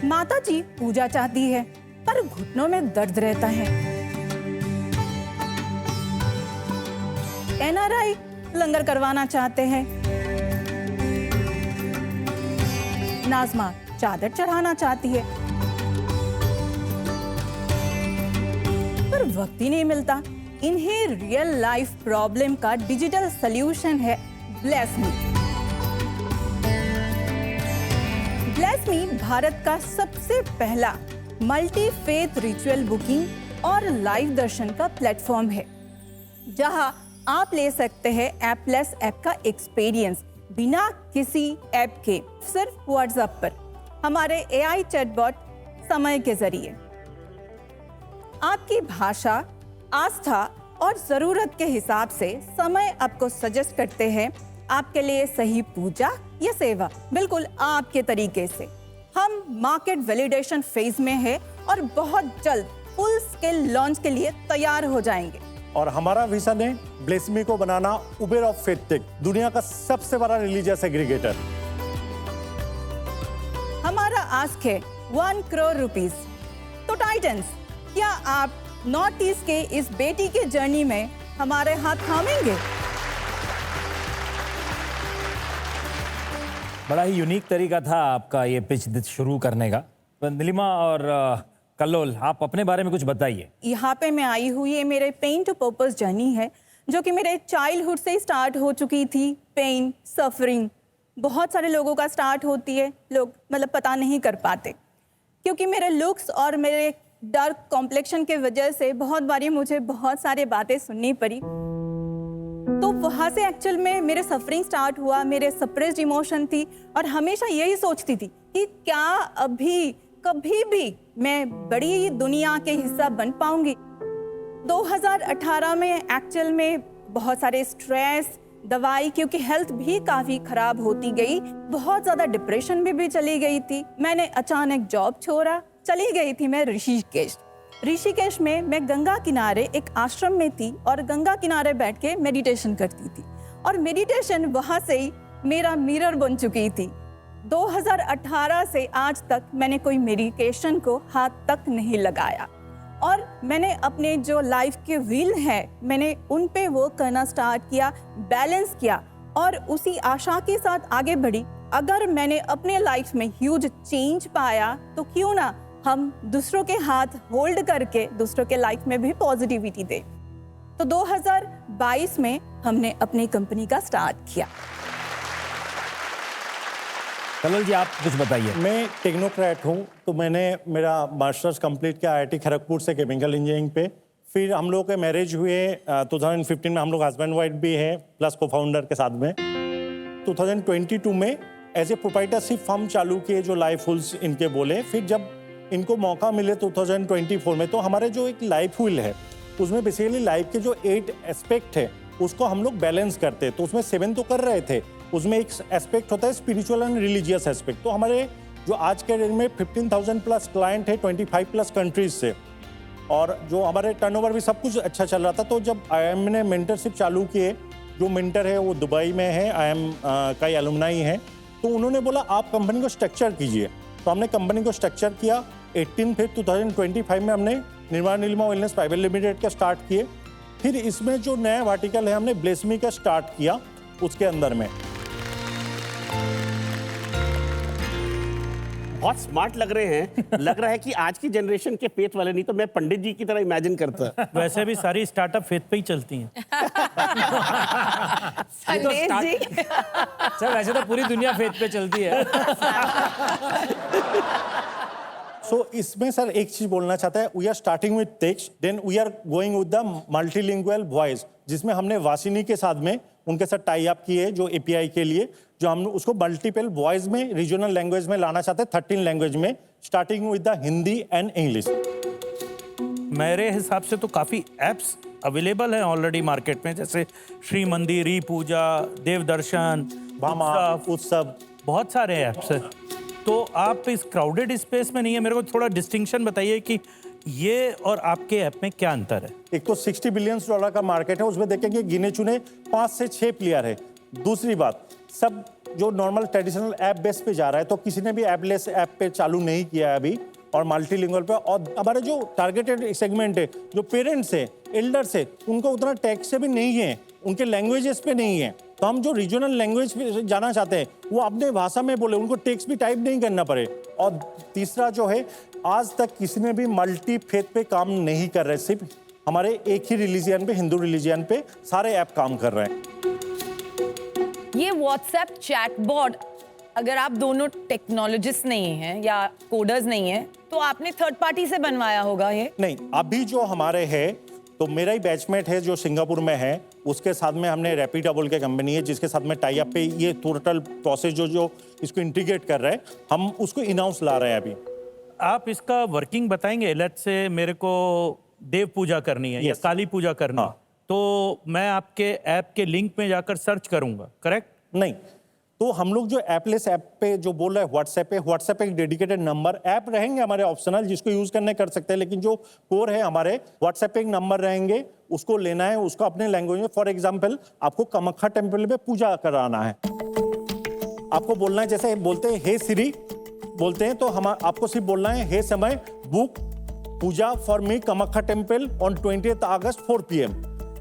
माता जी पूजा चाहती है, पर घुटनों में दर्द रहता है। NRI लंगर करवाना चाहते हैं। नाज़मा चादर चढ़ाना चाहती है, पर वक्त ही नहीं मिलता। इन्हें रियल लाइफ प्रॉब्लम का डिजिटल सॉल्यूशन है bless me. Bless me Bharat का सबसे पहला मल्टी फेथ रिचुअल बुकिंग और लाइव दर्शन का प्लेटफॉर्म है, जहां आप ले सकते हैं ऐपलेस ऐप का एक्सपीरियंस बिना किसी ऐप के, सिर्फ व्हाट्सएप पर हमारे AI चैटबॉट समय के जरिए। आपकी भाषा, आस्था और जरूरत के हिसाब से समय आपको सजेस्ट करते हैं आपके लिए सही पूजा या सेवा, बिल्कुल आपके तरीके से। हम मार्केट वैलिडेशन फेज में है और बहुत जल्द फुल स्केल लॉन्च के लिए तैयार हो जाएंगे। और हमारा विजन है ब्लेस मी को बनाना उबेर ऑफ फेथ टेक, दुनिया का सबसे बड़ा रिलीजियस एग्रीगेटर। हमारा आस्क है 1 करोड़ रुपीस। तो टाइटंस, क्या आप नॉर्थ ईस्ट के इस बेटी के जर्नी में हमारे हाथ थामेंगे? बड़ा ही यूनिक तरीका था आपका ये पिच शुरू करने का। तो नीलिमा और कल्लोल, आप अपने बारे में कुछ बताइए। यहाँ पे मैं आई हुई, ये मेरे पेन टू पर्पस जर्नी है, जो कि मेरे चाइल्डहुड से ही स्टार्ट हो चुकी थी। पेन, सफरिंग बहुत सारे लोगों का स्टार्ट होती है, लोग मतलब पता नहीं कर पाते, क्योंकि मेरे लुक्स और मेरे डार्क कॉम्प्लेक्शन के वजह से बहुत बारी मुझे बहुत सारी बातें सुननी पड़ी। तो वहाँ से एक्चुअल में मेरे सफरिंग स्टार्ट हुआ, मेरे सप्रेस्ड इमोशन थी, और हमेशा यही सोचती थी कि क्या अभी कभी भी मैं बड़ी दुनिया के हिस्सा बन पाऊंगी। 2018 में एक्चुअल में बहुत सारे स्ट्रेस, दवाई, क्योंकि हेल्थ भी काफ़ी ख़राब होती गई, बहुत ज़्यादा डिप्रेशन में भी चली गई थी। मैंने अचानक जॉब छोड़ा, चली गई थी मैं ऋषिकेश। ऋषिकेश में मैं गंगा किनारे एक आश्रम में थी और गंगा किनारे बैठ के मेडिटेशन करती थी, और मेडिटेशन वहाँ से ही मेरा मिरर बन चुकी थी। 2018 से आज तक मैंने कोई मेडिटेशन को हाथ तक नहीं लगाया, और मैंने अपने जो लाइफ के व्हील है मैंने उन पे वर्क करना स्टार्ट किया, बैलेंस किया, और उसी आशा के साथ आगे बढ़ी। अगर मैंने अपने लाइफ में ह्यूज चेंज पाया तो क्यों ना हम दूसरों के हाथ होल्ड करके दूसरों के लाइफ में भी पॉजिटिविटी दें। तो 2022 में हमने अपनी कंपनी का स्टार्ट किया। कल्लोल जी, आप कुछ बताइए। मैं टेक्नोक्रेट हूँ, तो मैंने मेरा मास्टर्स कंप्लीट किया IIT खड़गपुर से केमिकल इंजीनियरिंग पे। फिर हम लोग के मैरिज हुए 2015 में, हम लोग हस्बैंड वाइफ भी हैं प्लस को फाउंडर के साथ में। 2022 में एज ए प्रोप्राइटरशिप फर्म चालू किए जो लाइफ व्हील्स इनके बोले। फिर जब इनको मौका मिले 2024 में, तो हमारे जो एक लाइफ व्हील है उसमें बेसिकली लाइफ के जो 8 एस्पेक्ट है उसको हम लोग बैलेंस करते हैं। तो उसमें 7 तो कर रहे थे, उसमें एक एस्पेक्ट होता है स्पिरिचुअल एंड रिलीजियस एस्पेक्ट। तो हमारे जो आज के डेट में 15,000 प्लस क्लाइंट है 25 प्लस कंट्रीज से, और जो हमारे टर्नओवर भी सब कुछ अच्छा चल रहा था। तो जब IIM ने मेंटरशिप चालू किए, जो मेंटर है वो दुबई में है, IIM का एलुमनाई है, तो उन्होंने बोला आप कंपनी को स्ट्रक्चर कीजिए। तो हमने कंपनी को स्ट्रक्चर किया। 18 फिर 2025 में हमने निर्माण नीलिमा वेलनेस प्राइवेट लिमिटेड का स्टार्ट किए। फिर इसमें जो नया वर्टिकल है हमने ब्लेसमी का स्टार्ट किया उसके अंदर में। बहुत स्मार्ट लग रहे हैं, लग रहा है कि आज की जनरेशन के फेथ वाले, नहीं तो मैं पंडित जी की तरह इमेजिन करता। वैसे भी सारी स्टार्टअप फेथ पे ही चलती हैं। सर वैसे तो पूरी दुनिया फेथ पे चलती है। इसमें सर एक चीज बोलना चाहता है, we are starting with text, then we are going with the multilingual voice, जिसमें हमने वासिनी के साथ में उनके साथ टाई अप किए जो API के लिए, जो हम उसको मल्टीपल वॉइस में रीजनल लैंग्वेज में लाना चाहते हैं, 13 लैंग्वेज में, starting with the Hindi and English. मेरे हिसाब से तो काफ़ी एप्स अवेलेबल हैं ऑलरेडी मार्केट में, जैसे श्री मंदिर, ई पूजा, देवदर्शन, उत्सव, बहुत सारे ऐप्स हैं। तो आप इस क्राउडेड स्पेस में नहीं है, मेरे को थोड़ा डिस्टिंक्शन बताइए कि ये और आपके ऐप में क्या अंतर है। एक तो $60 बिलियन का मार्केट है, उसमें देखेंगे गिने चुने 5 से 6 प्लेयर है। दूसरी बात, सब जो नॉर्मल ट्रेडिशनल ऐप बेस पे जा रहा है, तो किसी ने भी ऐपलेस ऐप पे चालू नहीं किया है अभी, और मल्टीलिंगुअल पे। और हमारे जो टारगेटेड सेगमेंट है, जो पेरेंट्स है, एल्डर्स है, उनको उतना टैक्स से भी नहीं है, उनके लैंग्वेजेस पे नहीं है। तो हम जो रीजनल लैंग्वेज पे जाना चाहते हैं वो अपने भाषा में बोले, उनको टेक्स्ट भी टाइप नहीं करना पड़े। और तीसरा जो है, आज तक किसी ने भी मल्टी फेथ पे काम नहीं कर रहे, सिर्फ हमारे एक ही रिलीजियन पे, हिंदू रिलीजियन पे सारे ऐप काम कर रहे हैं। ये व्हाट्सएप चैटबॉट, अगर आप दोनों टेक्नोलॉजिस्ट नहीं हैं या कोडर्स नहीं हैं, तो आपने थर्ड पार्टी से बनवाया होगा ये? नहीं, अभी जो हमारे है, तो मेरा ही बैचमेट है जो सिंगापुर में है, उसके साथ में हमने रैपिडाबल के कंपनी है जिसके साथ में टाई अप पे ये टोटल प्रोसेस जो इसको इंटीग्रेट कर रहे हैं, हम उसको इन हाउस ला रहे हैं अभी। आप इसका वर्किंग बताएंगे? लेट्स से मेरे को देव पूजा करनी है या काली पूजा करनी है, तो मैं आपके ऐप के लिंक में जाकर सर्च करूंगा, करेक्ट? नहीं, तो हम लोग जो ऐपलेस ऐप पे जो बोल रहे हैं व्हाट्सएप पे एक डेडिकेटेड नंबर, ऐप रहेंगे हमारे ऑप्शनल जिसको यूज करने कर सकते हैं, लेकिन जो कोर है हमारे व्हाट्सएप पे एक नंबर रहेंगे, उसको लेना है, उसको अपने लैंग्वेज में। फॉर एग्जाम्पल, आपको कामाख्या टेम्पल पे पूजा कराना है, आपको बोलना है, जैसे बोलते हैं हे सिरी बोलते हैं, तो हम आपको सिर्फ बोलना है hey Samay book puja for me Kamakhya temple on 20th August 4 PM।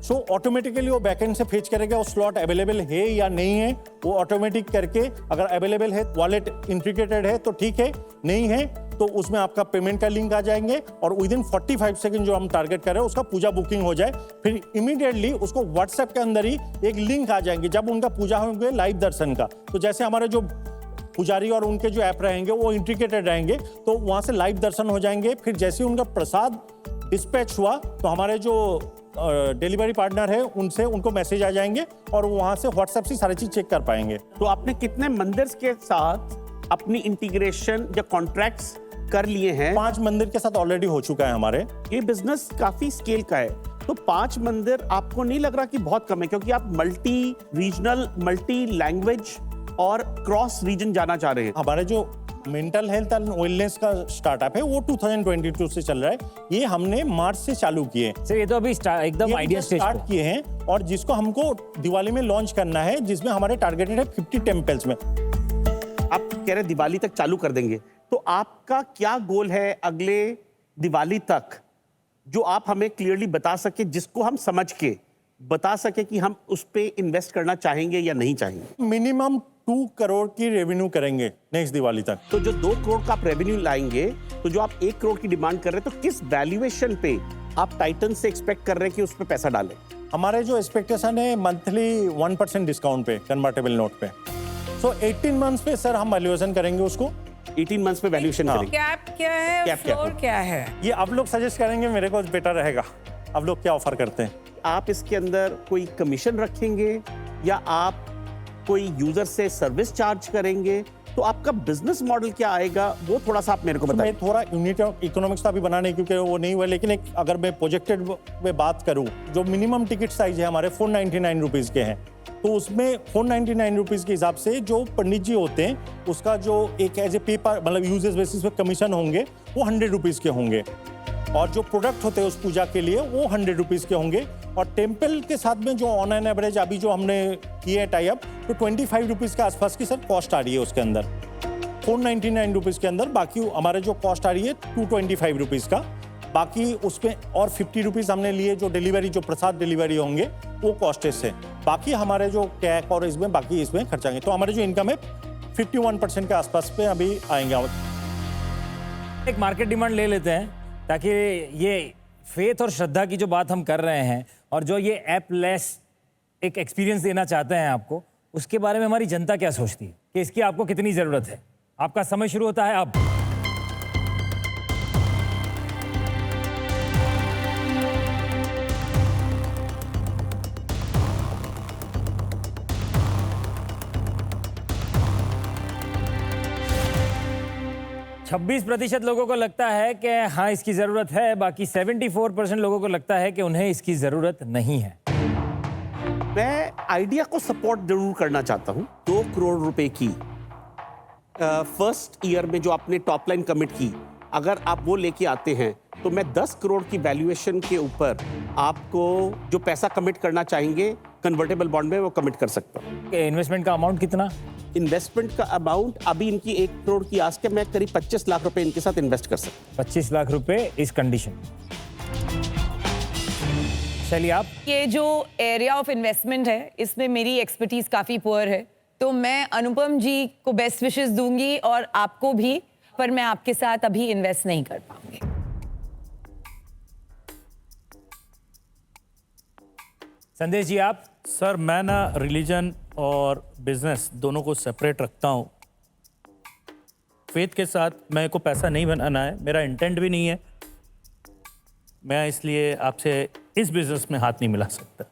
So automatically वो बैकएंड से फेच करेगा वो स्लॉट अवेलेबल है या नहीं है, वो ऑटोमेटिक करके अगर अवेलेबल है वॉलेट इंटीग्रेटेड है तो ठीक है, नहीं है तो उसमें आपका पेमेंट का लिंक आ जाएंगे और विद इन 45 सेकंड जो हम टारगेट कर रहे हैं उसका पूजा बुकिंग हो जाए, फिर इमीडिएटली उसको व्हाट्सएप के अंदर ही एक लिंक आ जाएंगे जब उनका पूजा होंगे लाइव दर्शन का। तो जैसे हमारे जो पुजारी और उनके जो ऐप रहेंगे वो इंटीग्रेटेड रहेंगे तो वहाँ से लाइव दर्शन हो जाएंगे। फिर जैसे ही उनका प्रसाद डिस्पैच हुआ तो हमारे जो डिलीवरी पार्टनर है उनसे उनको मैसेज आ जाएंगे और वहाँ से व्हाट्सएप से सारी चीज चेक कर पाएंगे। तो आपने कितने मंदिर के साथ अपनी इंटीग्रेशन या कॉन्ट्रैक्ट्स कर लिए हैं? 5 मंदिर के साथ ऑलरेडी हो चुका है हमारे। ये बिजनेस काफी स्केल का है, तो 5 मंदिर आपको नहीं लग रहा कि बहुत कम है? क्योंकि आप मल्टी रीजनल, मल्टी लैंग्वेज और क्रॉस रीजन जाना चाह रहे हैं। हमारे जो मेंटल हेल्थ एंड वेलनेस का स्टार्टअप है वो 2022 से चल रहा है, ये हमने मार्च से चालू किए। सर ये तो अभी एकदम आइडिया स्टेज स्टार्ट किए हैं और जिसको हमको दिवाली में लॉन्च करना है, जिसमें हमारे टारगेटेड है 50 टेम्पल्स में। आप कह रहे दिवाली तक चालू कर देंगे, तो आपका क्या गोल है अगले दिवाली तक जो आप हमें क्लियरली बता सके, जिसको हम समझ के बता सके कि हम उस पे इन्वेस्ट करना चाहेंगे या नहीं चाहेंगे? मिनिमम 2 करोड़ की रेवेन्यू करेंगे नेक्स्ट दिवाली तक। तो जो 2 करोड़ का आप रेवेन्यू लाएंगे, तो जो आप 1 करोड़ की डिमांड कर रहे हैं, तो किस वैल्यूएशन पे आप टाइटन से एक्सपेक्ट कर रहे हैं कि उस पे पैसा डालें? हमारे जो एक्सपेक्टेशन है मंथली 1% डिस्काउंट पे कन्वर्टेबल नोट पे। सो 18 मंथ्स पे सर हम वैल्यूएशन करेंगे उसको। 18 मंथ्स पे वैल्यूएशन करेंगे। कैप क्या है, फ्लोर क्या है? ये आप लोग सजेस्ट करेंगे, मेरे को बेटर रहेगा। आप लोग क्या ऑफर करते हैं? आप इसके अंदर कोई कमीशन रखेंगे या आप कोई यूजर से सर्विस चार्ज करेंगे? तो आपका बिजनेस मॉडल क्या आएगा वो थोड़ा सा आप मेरे को बताइए। मैं थोड़ा यूनिट ऑफ इकोनॉमिक्स का भी बना नहीं क्योंकि वो नहीं हुआ, लेकिन एक अगर मैं प्रोजेक्टेड में बात करूं, जो मिनिमम टिकट साइज है हमारे 499 रुपीज़ के हैं, तो उसमें 499 रुपीज़ के हिसाब से जो पंडित जी होते हैं उसका जो एक एज ए पेपर मतलब यूजेस बेसिस पे कमीशन होंगे वो 100 रुपीज़ के होंगे और जो प्रोडक्ट होते हैं उस पूजा के लिए वो 100 रुपीज़ के होंगे। और टेम्पल के साथ में जो ऑन एन एवरेज अभी जो हमने किए है टाई अप, तो 25 रुपीज़ के आसपास की सर कॉस्ट आ रही है उसके अंदर, 499 रुपीज़ के अंदर। बाकी हमारे जो कॉस्ट आ रही है 225 रुपीज़ का, बाकी उसमें और 50 रुपीज़ हमने लिए जो डिलीवरी, जो प्रसाद डिलीवरी होंगे वो कॉस्ट से। बाकी हमारे जो कैक और इसमें बाकी इसमें खर्चाएंगे, तो हमारे जो इनकम है 51% के आसपास पे अभी आएंगे। एक मार्केट डिमांड ले लेते हैं ताकि ये फेथ और श्रद्धा की जो बात हम कर रहे हैं और जो ये ऐपलेस एक एक्सपीरियंस देना चाहते हैं आपको, उसके बारे में हमारी जनता क्या सोचती है कि इसकी आपको कितनी ज़रूरत है? आपका समय शुरू होता है अब। छब्बीस % लोगों को लगता है कि हाँ इसकी ज़रूरत है, बाकी 74% लोगों को लगता है कि उन्हें इसकी ज़रूरत नहीं है। मैं आइडिया को सपोर्ट जरूर करना चाहता हूँ। 2 करोड़ रुपए की फर्स्ट ईयर में जो आपने टॉप लाइन कमिट की, अगर आप वो लेके आते हैं तो मैं 10 करोड़ की वैल्यूएशन के ऊपर आपको जो पैसा कमिट करना चाहेंगे कन्वर्टेबल बॉन्ड में वो कमिट कर सकता हूँ। इन्वेस्टमेंट का अमाउंट कितना? इन्वेस्टमेंट का अमाउंट अभी इनकी 1 करोड़ की आस्क है, मैं करीब 25 लाख रुपए इनके साथ इन्वेस्ट कर सकता हूँ। 25 लाख रुपए इस कंडीशन। चलिए आप। ये जो एरिया ऑफ इन्वेस्टमेंट है इसमें मेरी एक्सपर्टीज काफ़ी पुअर है, तो मैं अनुपम जी को बेस्ट विशेस दूंगी और आपको भी, पर मैं आपके साथ अभी इन्वेस्ट नहीं कर पाऊंगी। संदेश जी आप। सर मैं ना रिलीजन और बिजनेस दोनों को सेपरेट रखता हूँ। फेथ के साथ मेरे को पैसा नहीं बनाना है, मेरा इंटेंट भी नहीं है, मैं इसलिए आपसे इस बिजनेस में हाथ नहीं मिला सकता।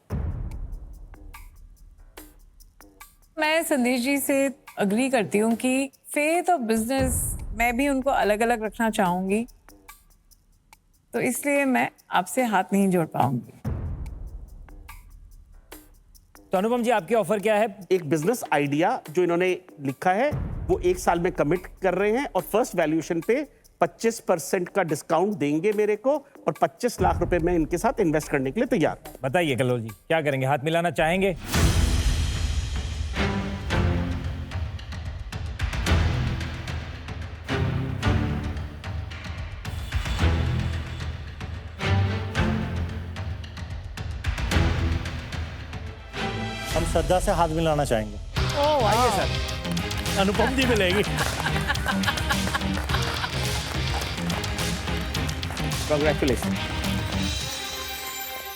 मैं संदेश जी से अग्री करती हूँ कि फेथ और बिजनेस मैं भी उनको अलग अलग रखना चाहूँगी, तो इसलिए मैं आपसे हाथ नहीं जोड़ पाऊंगी। तो अनुपम जी आपकी ऑफर क्या है? एक बिजनेस आइडिया जो इन्होंने लिखा है वो 1 साल में कमिट कर रहे हैं और फर्स्ट वैल्यूएशन पे 25% का डिस्काउंट देंगे मेरे को और 25 लाख रुपए में इनके साथ इन्वेस्ट करने के लिए तैयार। बताइए कल्लोल जी क्या करेंगे, हाथ मिलाना चाहेंगे? श्रद्धा से हाथ मिलाना चाहेंगे। ओ आइए सर, अनुपम जी मिलेगी। Congratulations.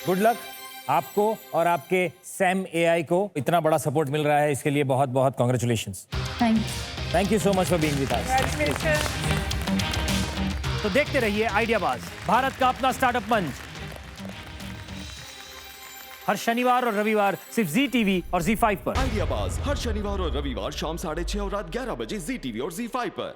गुड लक आपको और आपके सैम एआई को इतना बड़ा सपोर्ट मिल रहा है, इसके लिए बहुत बहुत congratulations. Thank you so much for being with us. तो देखते रहिए आइडियाबाज, भारत का अपना स्टार्टअप मंच, हर शनिवार और रविवार सिर्फ जी टीवी और जी5 पर। आइडियाबाज हर शनिवार और रविवार शाम 6:30 और रात 11 बजे जी टीवी और जी5 पर।